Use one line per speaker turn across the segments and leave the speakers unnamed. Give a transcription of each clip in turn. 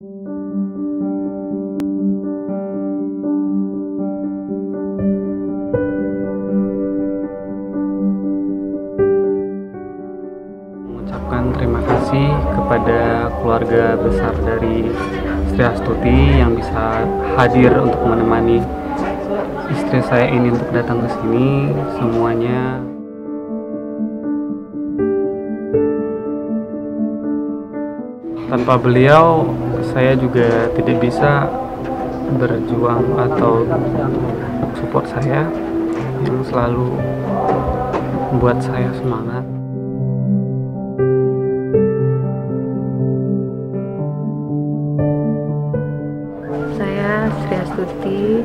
Mengucapkan terima kasih kepada keluarga besar dari Sri Astuti yang bisa hadir untuk menemani istri saya ini untuk datang ke sini semuanya. Tanpa beliau, saya juga tidak bisa berjuang atau support saya yang selalu membuat saya semangat.
Saya Sri Astuti,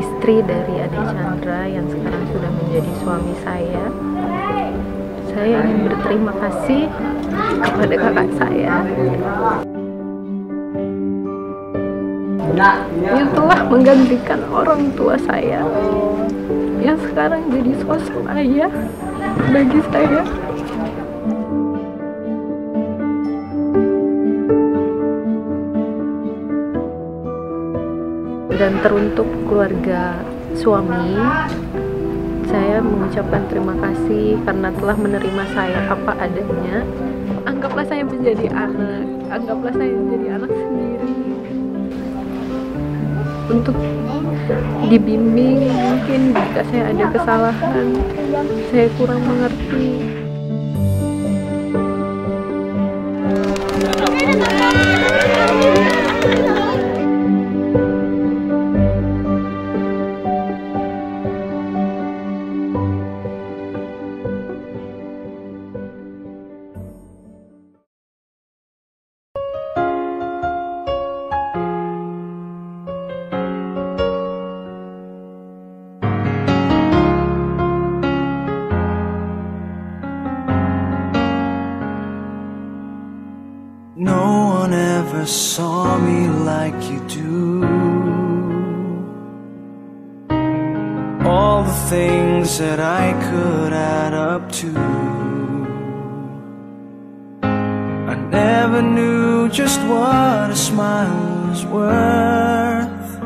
istri dari Ade Chandra yang sekarang sudah menjadi suami saya. Saya ingin berterima kasih kepada kakak saya yang telah menggantikan orang tua saya, yang sekarang jadi sosok ayah bagi saya. Dan teruntuk keluarga suami, saya mengucapkan terima kasih karena telah menerima saya apa adanya. Anggaplah saya menjadi anak, anggaplah saya menjadi anak sendiri. Untuk dibimbing, mungkin jika saya ada kesalahan, saya kurang mengerti.
No one ever saw me like you do. All the things that I could add up to, I never knew just what a smile was worth.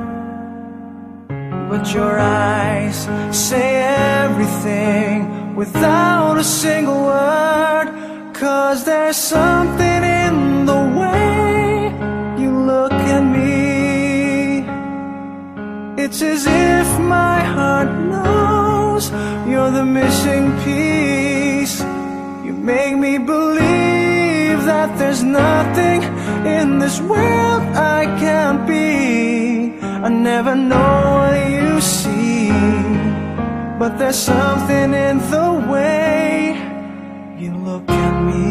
But your eyes say everything without a single word. 'Cause there's something in the way you look at me. It's as if my heart knows you're the missing piece. You make me believe that there's nothing in this world I can't be. I never know what you see, but there's something in the way you look at me.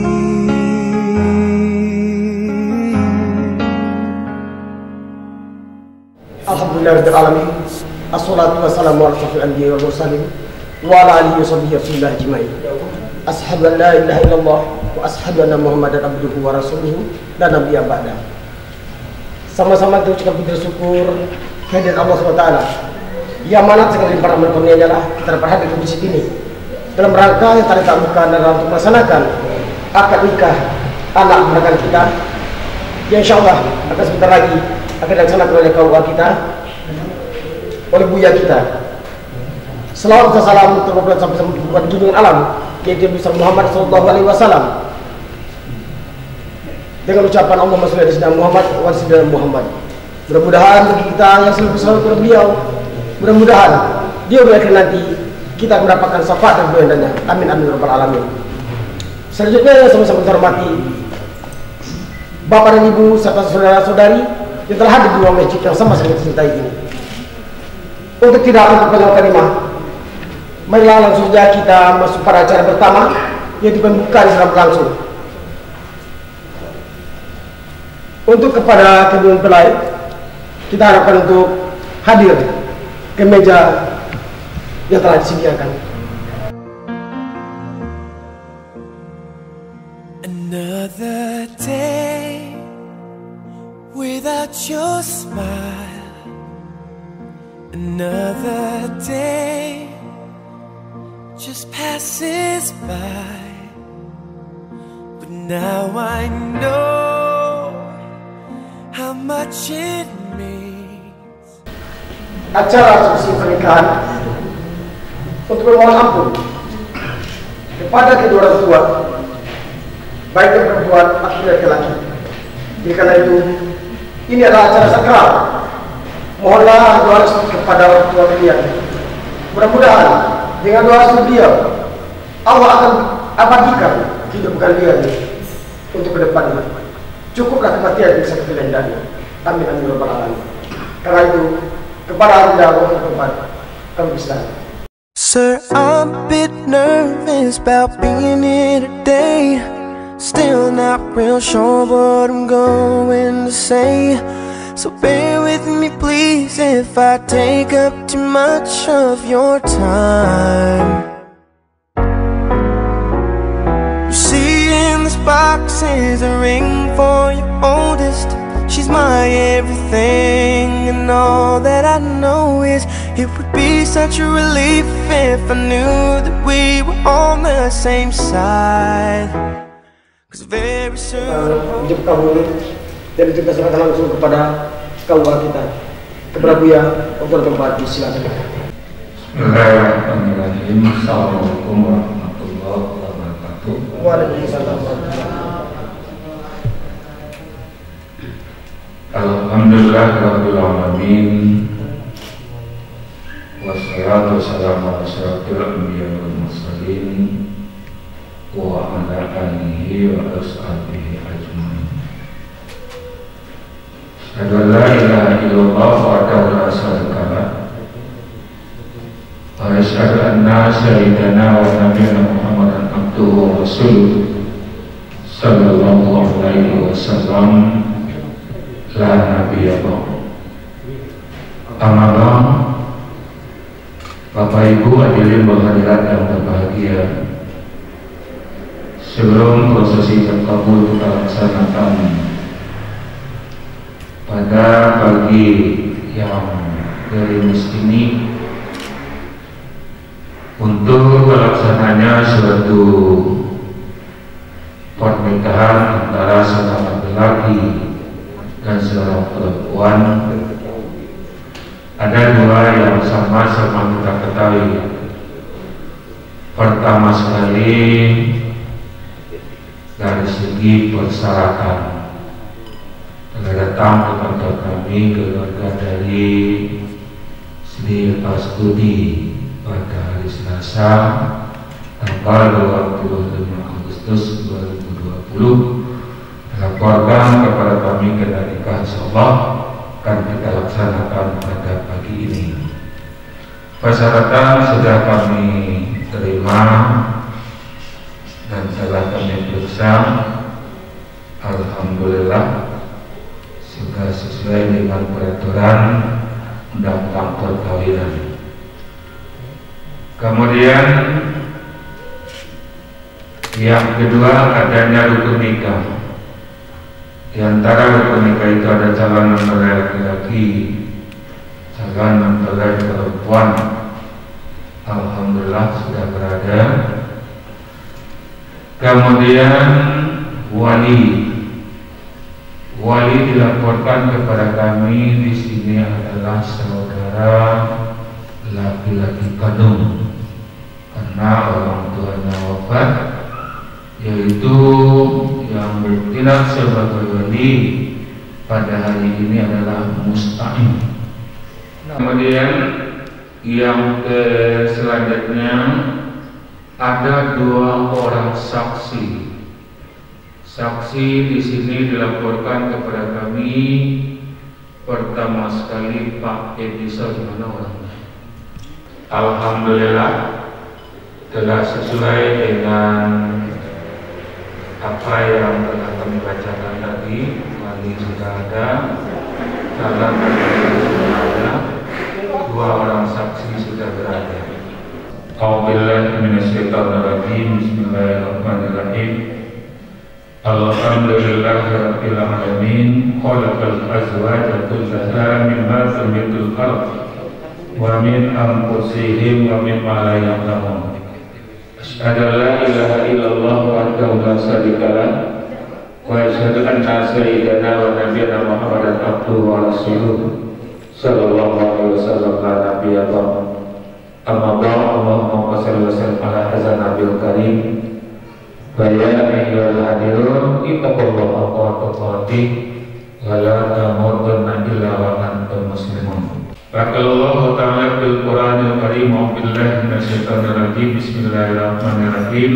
Alhamdulillahirabbil alamin. Assalatu wassalamu ala asyrofil anbiya'i wal mursalin wa ala alihi wa sahbihi ajmain. Asyhadu an la ilaha illallah wa asyhadu anna Muhammadan abduhu wa rasuluhu la nabiyya ba'da. Sama-sama kita ucapkan puji syukur kehadirat Allah SWT yang mana sekali para menemukannya adalah kita dapat hadir di masjid ini dalam rangka yang tadi taklukan adalah untuk melaksanakan akad nikah anak keponakan kita yang insyaallah akan sebentar lagi akan dilaksanakan oleh KUA kita, oleh buya kita. Selawat dan salam terkumpul sampai bukan junjungan alam yaitu Nabi Muhammad SAW dengan ucapan Allahumma sholli ala sayyidina Muhammad wa sayyidina Muhammad. Mudah-mudahan bagi kita yang selalu bersalawat kepada beliau, mudah-mudahan dia berakhir nanti kita mendapatkan syafaat dan kemuliaannya. Amin amin rabbal alamin. Selanjutnya sama-sama kita hormati Bapak dan Ibu serta saudara-saudari yang telah hadir di ruang masjid yang sama-sama kita cintai ini. Untuk tidak memperpanjang kalimah, marilah langsung saja kita masuk pada acara pertama yaitu pembukaan secara berlangsung. Untuk kepada kedua mempelai, kita harapkan untuk hadir ke meja yang telah disediakan.
Another day without your smile. Another day just passes by. But now I know much it means.
Acara resepsi pernikahan untuk memohon ampun kepada kedua orang tua, baik yang perempuan atau laki-laki. Jadi karena itu, ini adalah acara sakral. Mohonlah doa restu kepada orang tua kalian. Mudah-mudahan dengan doa restu beliau, Allah akan abadikan hidup kalian untuk kedepannya. Cukuplah kematian bisa kepilih. Amin amin ya rabbal alamin. Karena itu, kepada Anda untuk tempat kami bisa.
Sir, I'm a bit nervous about being here today. Still not real sure what I'm going to say. So bear with me please if I take up too much of your time. You see in this box is a ring for your oldest. She's my everything, and all that I know is it would be such a relief if I knew that we were on the same side. Cause very soon
Ijab kabul dan itu kita serahkan langsung kepada keluarga kita, kepada Buya untuk tempat disilakan.
Bismillahirrahmanirrahim. Assalamualaikum warahmatullahi wabarakatuh.
Waalaikumsalam.
Alhamdulillah rabbil alamin. Wassalatu wassalamu ala asyrafil anbiya'i wal mursalin wa ala alihi wa ashabihi ajmain. Asyhadu an la ilaha illallah wahdahu la syarika lah wa asyhadu anna sayyidana wa nabiyyana Muhammadan abduhu wa rasuluh sallallahu alaihi wasallam. La Nabi Allah. Amallah, Bapak Ibu hadirin berhadirat yang berbahagia. Sebelum prosesi kabul kita laksanakan pada pagi yang gerimis ini, untuk pelaksananya suatu pernikahan antara seorang laki-laki dan seorang perempuan, ada dua yang sama-sama kita ketahui. Pertama sekali dari segi persyaratan, telah datang kepada kami keluarga dari Sri Astudi pada hari Selasa tanggal 25 Agustus 2020, laporkan kepada kami kepada nikah insyaallah akan kita laksanakan pada pagi ini. Persyaratan sudah kami terima dan telah kami periksa. Alhamdulillah sudah sesuai dengan peraturan undang-undang perkawinan. Kemudian yang kedua, adanya rukun nikah. Di antara rukun nikah itu ada calon mempelai laki-laki, calon mempelai perempuan. Alhamdulillah sudah berada. Kemudian wali dilaporkan kepada kami di sini adalah saudara laki-laki kandung karena orang tuanya wafat, yaitu yang bertindak sebagai wali pada hari ini adalah musta'in. Kemudian yang selanjutnya ada dua orang saksi. Saksi di sini dilaporkan kepada kami. Pertama sekali Pak Edison, mana orangnya? Alhamdulillah telah sesuai dengan apa yang telah kami bacakan tadi. Wali sudah ada, calon sudah ada, dua orang saksi sudah berada. A'udzubillahi minasyaitonirrajim. Bismillahirrahmanirrahim. Alhamdulillahirabbil alamin. Khalaqal azwaja kullaha mimma tunbitul ardh wa min anfusihim wa mimma la ya'lamun. Asyhadu an la ilaha illallah wahdahu la syarika lah wa وأشهد أن سيدنا ونبينا محمدا عبده ورسوله صلى الله عليه وسلم لا نبي بعده. أما بعد اللهم صل وسلم على هذا النبي الكريم. فيا أيها الحاضرون اتقوا الله حق تقاته ولا تموتن إلا وأنتم مسلمون. Barakallahu ta'ala bil Qur'anil Karim wa billahi minasyaitonir rajim. Bismillahirrahmanirrahim.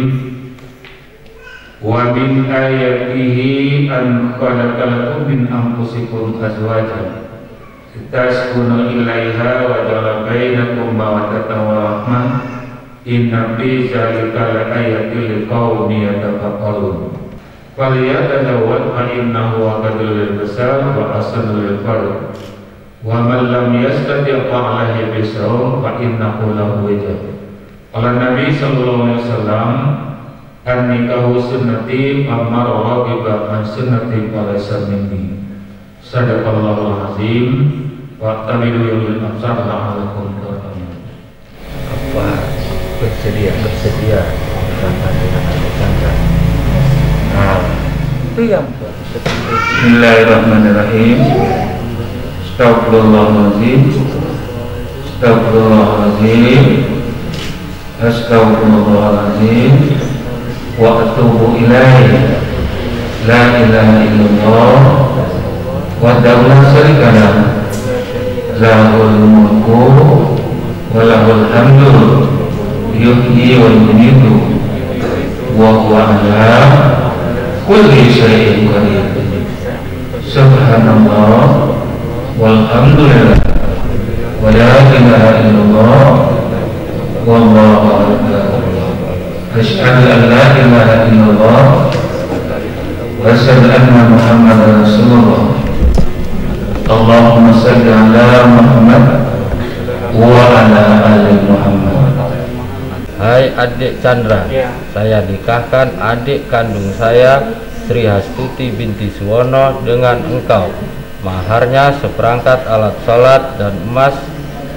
Wa min ayatihi an khalaqa lakum min anfusikum azwajan litaskunu ilaiha wa ja'ala bainakum mawaddatan wa rahmah. Inna fi dzalika laayatil liqaumin yatafakkarun. Falyatazawwad fa innahu aqdul lil basar wa ahsanul lil farj. Wa man lam yastati' fa'alaihi bisawm fa innahu lahu wajh. Qala Nabi sallallahu alaihi wasallam, an-nikahu sunnati wa man raghiba an sunnati falaysa minni. Sadaqallahul azim wa tabidu yawmil absar la'allakum turhamun.
Apa bersedia bersama dengan Alexandra?
Bismillahirrahmanirrahim. Astagfirullahaladzim. Astagfirullahaladzim. Astagfirullahaladzim. Wa atubu ilaihi. La ilaha illallah wa la syarika lahu. Lahul mulku wa lahul hamdu yuhyi wa yumiitu wa huwa ala kulli syai'in qadir. Subhanallah walhamdulillah wa la ilaha illallah wallahu akbar. Asyhadu an la ilaha illallah wa asyhadu anna Muhammadar Rasulullah. Allahumma shalli ala Muhammad wa ala ali Muhammad.
Hai adik Chandra, saya nikahkan adik kandung saya Sri Hastuti binti Suwono dengan engkau. Maharnya seperangkat alat sholat dan emas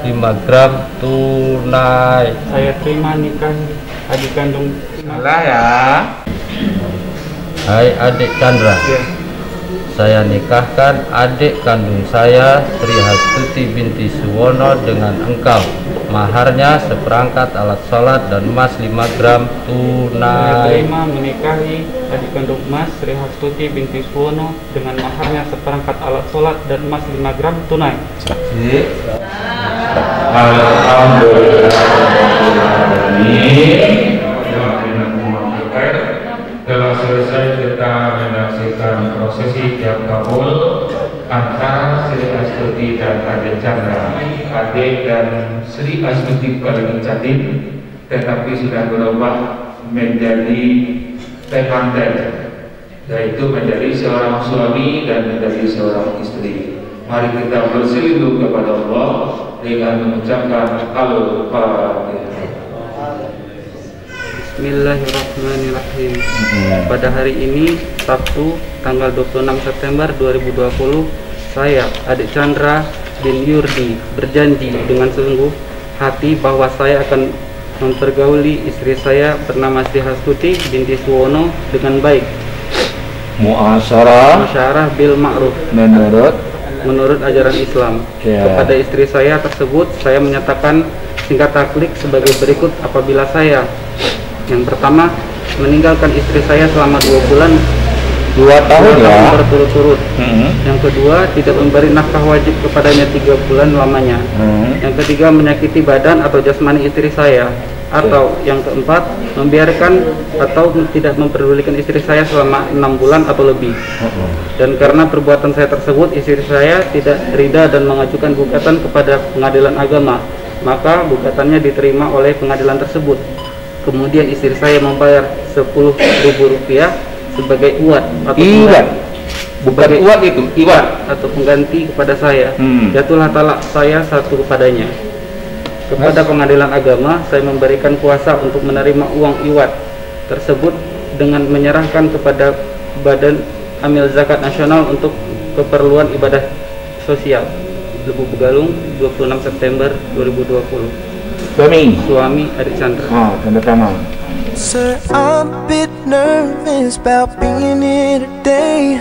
5 gram tunai.
Saya terima nikah adik kandung.
Salah ya.
Hai adik Chandra, saya nikahkan adik kandung saya Sri Hastuti binti Suwono dengan engkau. Maharnya seperangkat alat sholat dan emas 5 gram
Saya
tunai.
terima menikahi adik kandung Mas Sri Hastuti binti Suwono dengan maharnya seperangkat alat sholat dan emas 5 gram tunai.
Alhamdulillah. Telah selesai kita menyaksikan prosesi ijab kabul antara Sri Astuti dan adik Chandra. Adik dan Sri Astuti paling cantik, tetapi sudah berubah menjadi temanten, yaitu menjadi seorang suami dan menjadi seorang istri. Mari kita berselingkuh kepada Allah dengan mengucapkan Al-Fatihah.
Bismillahirrahmanirrahim. Pada hari ini Sabtu tanggal 26 September 2020, saya adik Chandra bin Yurdi berjanji dengan sungguh hati bahwa saya akan mempergauli istri saya bernama Sri Hastuti binti Suwono dengan baik. Muasyarah bil ma'ruf, menurut ajaran Islam. Kepada istri saya tersebut saya menyatakan singkat taklik sebagai berikut apabila saya: yang pertama, meninggalkan istri saya selama 2 bulan
2 tahun ya
berturut-turut. Yang kedua, tidak memberi nafkah wajib kepadanya 3 bulan lamanya. Yang ketiga, menyakiti badan atau jasmani istri saya. Atau yang keempat, membiarkan atau tidak memperdulikan istri saya selama 6 bulan atau lebih. Dan karena perbuatan saya tersebut, istri saya tidak rida dan mengajukan gugatan kepada pengadilan agama, maka gugatannya diterima oleh pengadilan tersebut. Kemudian istri saya membayar Rp10.000 sebagai uat atau
bukan uat, itu iwat
atau pengganti kepada saya. Jatuhlah talak saya satu kepadanya. Kepada pengadilan agama, saya memberikan kuasa untuk menerima uang iwat tersebut dengan menyerahkan kepada Badan Amil Zakat Nasional untuk keperluan ibadah sosial. Lubuk Begalung, 26 September 2020. Suami adik Chandra.
Tanda tangan.
Sir, I'm a bit nervous about being here today.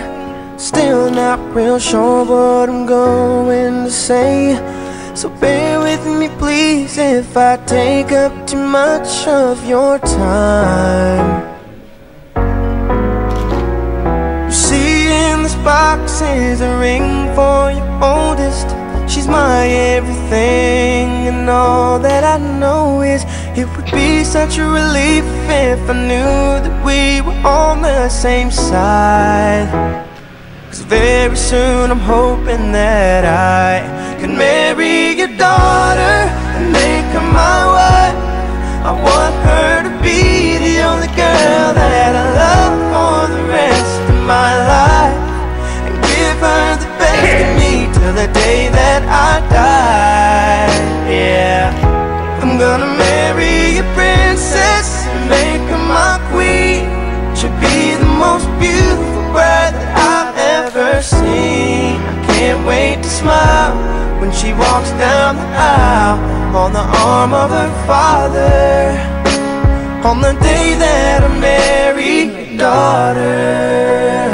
Still not real sure what I'm going to say, so bear with me please if I take up too much of your time. You see in this box is a ring for your oldest. She's my everything, and all that I know is it would be such a relief if I knew that we were on the same side. 'Cause very soon I'm hoping that I can marry your daughter and make her my wife. I want her to be the only girl that I love for the rest of my life, and give her the best of me till the day that I die. Yeah, I'm gonna marry a princess and make her my queen. She'll be the most beautiful bride that I've ever seen. I can't wait to smile when she walks down the aisle on the arm of her father, on the day that I marry your daughter.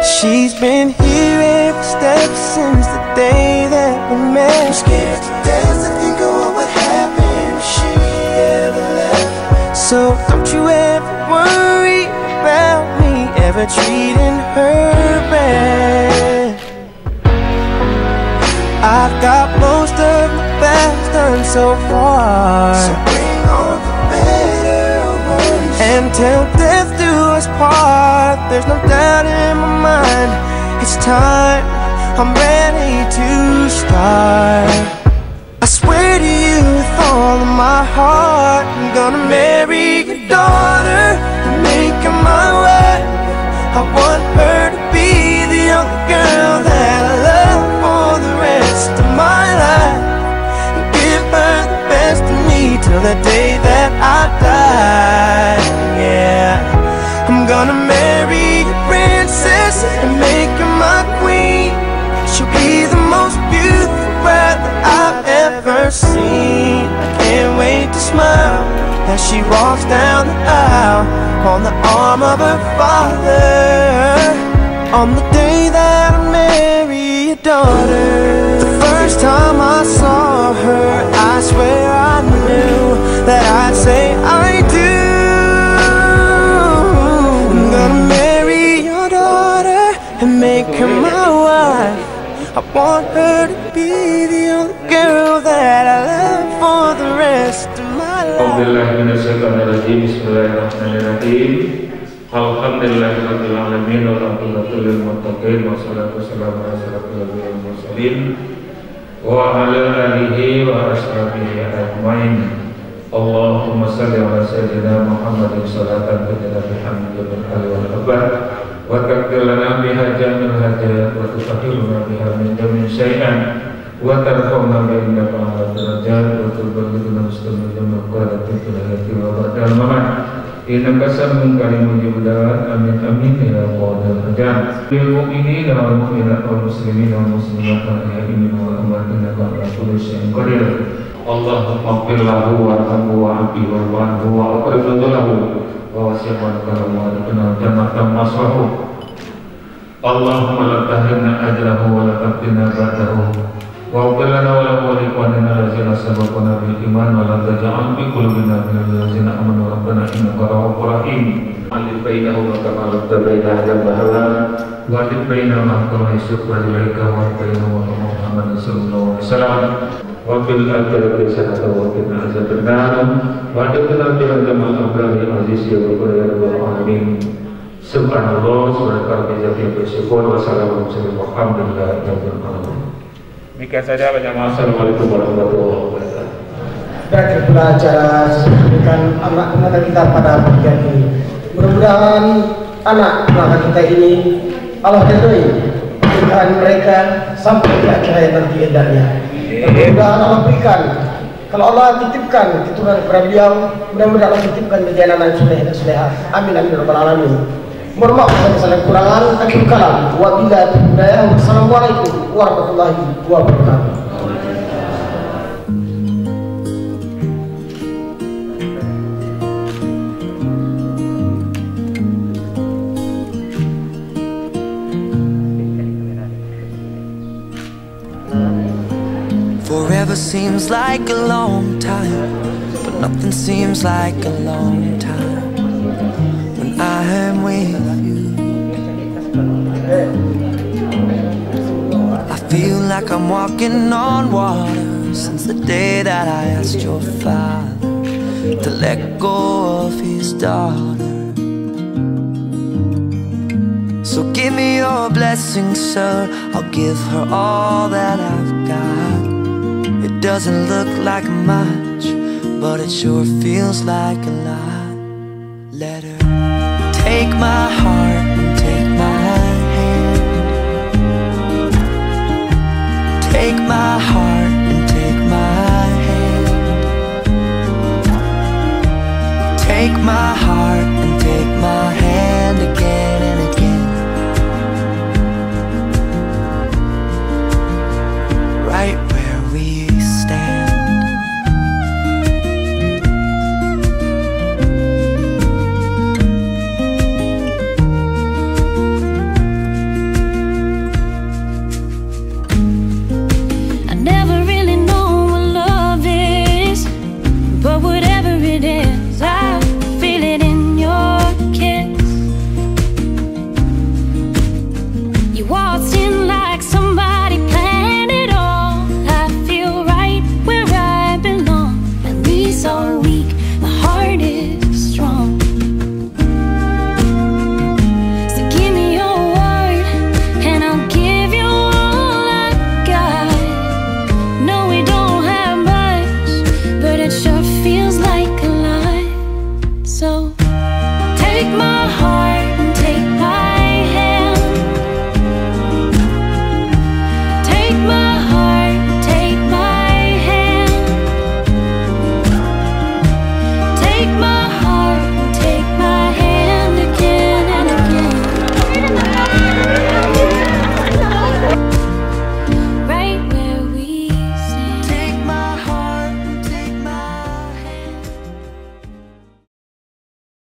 She's been here every step since the day that we met. I'm scared to death to think of what would happen if she ever left. So don't you ever worry about me ever treating her bad. I've got most of my best done so far, so bring on the better ones, and till death do us part. There's no doubt in my mind, it's time, I'm ready to start. I swear to you with all of my heart, I'm gonna marry your daughter and make her my wife. I want her to be the only girl that I love for the rest of my life, and give her the best of me till the day that I die. Yeah, I'm gonna marry a princess and make her my queen. She'll be the most beautiful bride that I've ever seen. I can't wait to smile as she walks down the aisle on the arm of her father, on the day that I marry your daughter. The first time I saw her, I swear I knew that I'd say I do. I'm gonna marry your daughter and make her my wife. I want her to be the only girl that I love for the rest of my life.
Bismillahirrahmanirrahim. Alhamdulillahirabbil alamin wa rahmatul lil muttaqin wa salatu wassalamu ala asyrafil mursalin wa ala alihi wa ashabihi ajmain. Allahumma shalli ala sayyidina Muhammadin salatan tajalla bihamdika min ali wal abad wa takfir lana biha jamil hajat wa tutahhiruna biha min jamin syai'an wa tarhamna bi innaka ala darajat wa tubayyiduna muslimin jamil qadatin fil hayati wa ba'dal mamat. Innaka samun karimun jibdan amin amin ya qadar hajat lil mu'minin wal mu'minat wal muslimin wal muslimat wal ahya'i wa amwat innaka ala kulli syai'in qadir. Allahumma ighfir lahu warhamhu wa'afihi wa'fu wa aqrib lahu wa wasi'man karamu wa adkhilna jannatan maswahu. Allahumma la tahrimna ajrahu wa la taftinna ba'dahu wa ighfir lana wa lahu wa li ikhwanina allazina sabaquna bil iman wa la taj'al fi qulubina minal ladzina amanu rabbana innaka ra'ufur rahim. Alif bainahum kama ladda baina adam wa hawa wa alif baina ma kana syukra ilaika wa baina wa Muhammad sallallahu alaihi wasallam. Wa bil akhirati hasanatan wa qina azabannar wa adkhilna jannatal abrari aziz ya rabbal alamin. Subhanallah subhanallah bihamdihi wa salamun alhamdulillah rabbil alamin. Demikian saja, wassalamualaikum warahmatullahi wabarakatuh.
Dan itulah cara mendidikan anak-anak kita pada pagi ini. Mudah-mudahan anak-anak kita ini Allah ridhoi pernikahan mereka sampai di akhir hayat nanti indahnya. Mudah-mudahan Allah berikan, kalau Allah titipkan keturunan kepada beliau, mudah-mudahan Allah titipkan menjadi anak soleh dan soleha. Amin amin rabbal alamin. Mohon maaf kalau salah kurangan. Akhir kalam. Wabillahi taufiq. Wassalamualaikum warahmatullahi wabarakatuh.
never seems like a long time, but nothing seems like a long time when I am with you. I feel like I'm walking on water since the day that I asked your father to let go of his daughter. So give me your blessing, sir. I'll give her all that I've got. It doesn't look like much, but it sure feels like a lot. Let her take my heart and take my hand. Take my heart and take my hand. Take my heart and take my hand.